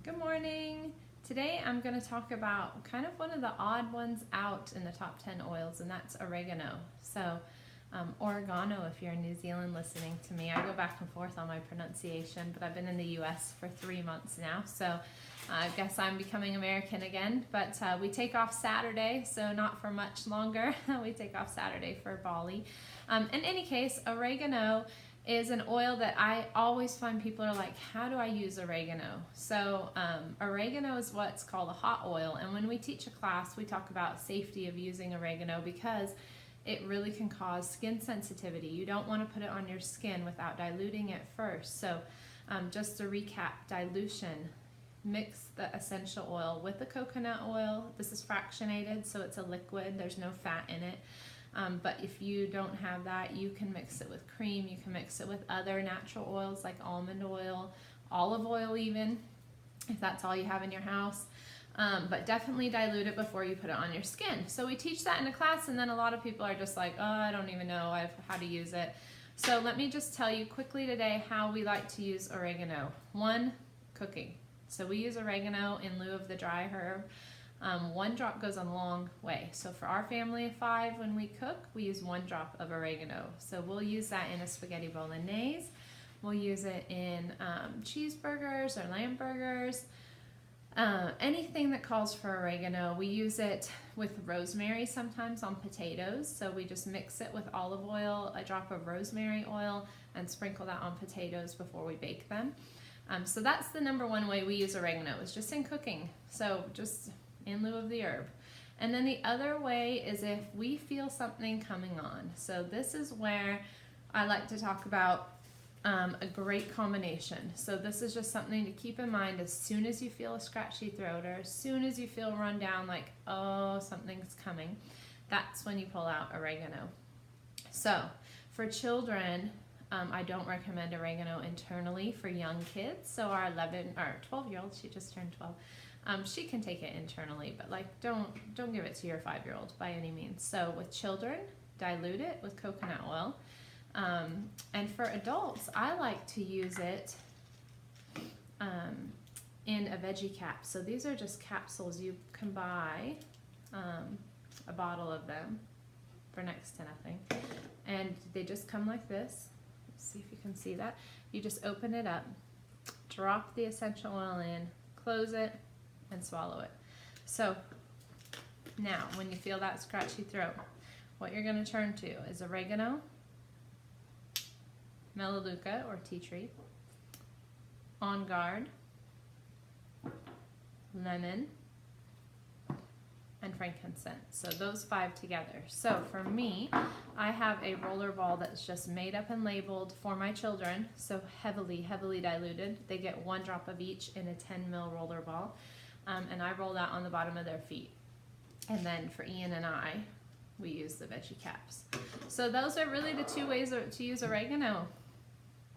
Good morning. Today I'm going to talk about kind of one of the odd ones out in the top 10 oils, and that's oregano. So oregano, if you're in New Zealand listening to me, I go back and forth on my pronunciation, but I've been in the US for 3 months now, so I guess I'm becoming American again. But we take off Saturday, so not for much longer. We take off Saturday for Bali. In any case, oregano is an oil that I always find people are like, how do I use oregano? So oregano is what's called a hot oil, and when we teach a class, we talk about safety of using oregano because it really can cause skin sensitivity. You don't want to put it on your skin without diluting it first. So just to recap, dilution: mix the essential oil with the coconut oil. This is fractionated, so it's a liquid. There's no fat in it. But if you don't have that, you can mix it with cream. You can mix it with other natural oils like almond oil, olive oil even, if that's all you have in your house. But definitely dilute it before you put it on your skin. So we teach that in a class, and then a lot of people are just like, oh, I don't even know how to use it. So let me just tell you quickly today how we like to use oregano. 1, cooking. So we use oregano in lieu of the dry herb. 1 drop goes a long way. So for our family of 5, when we cook, we use 1 drop of oregano. So we'll use that in a spaghetti bolognese. We'll use it in cheeseburgers or lamb burgers. Anything that calls for oregano. We use it with rosemary sometimes on potatoes. So we just mix it with olive oil, a drop of rosemary oil, and sprinkle that on potatoes before we bake them. So that's the number 1 way we use oregano, is just in cooking. So just in lieu of the herb. And then the other way is if we feel something coming on. So this is where I like to talk about a great combination. So this is just something to keep in mind as soon as you feel a scratchy throat, or as soon as you feel run down like, oh, something's coming, that's when you pull out oregano. So for children, I don't recommend oregano internally for young kids. So our 12-year-old, she just turned 12. She can take it internally, but like don't give it to your 5-year-old by any means. So with children, dilute it with coconut oil. And for adults, I like to use it in a veggie cap. So these are just capsules. You can buy a bottle of them for next to nothing. And they just come like this. Let's see if you can see that. You just open it up, drop the essential oil in, close it, and swallow it. So now when you feel that scratchy throat, what you're going to turn to is oregano, melaleuca or tea tree, on guard, lemon, and frankincense. So those 5 together. So for me, I have a roller ball that's just made up and labeled for my children, so heavily diluted. They get 1 drop of each in a 10 ml roller ball. And I roll that on the bottom of their feet. And then for Ian and I, we use the veggie caps. So those are really the 2 ways to use oregano.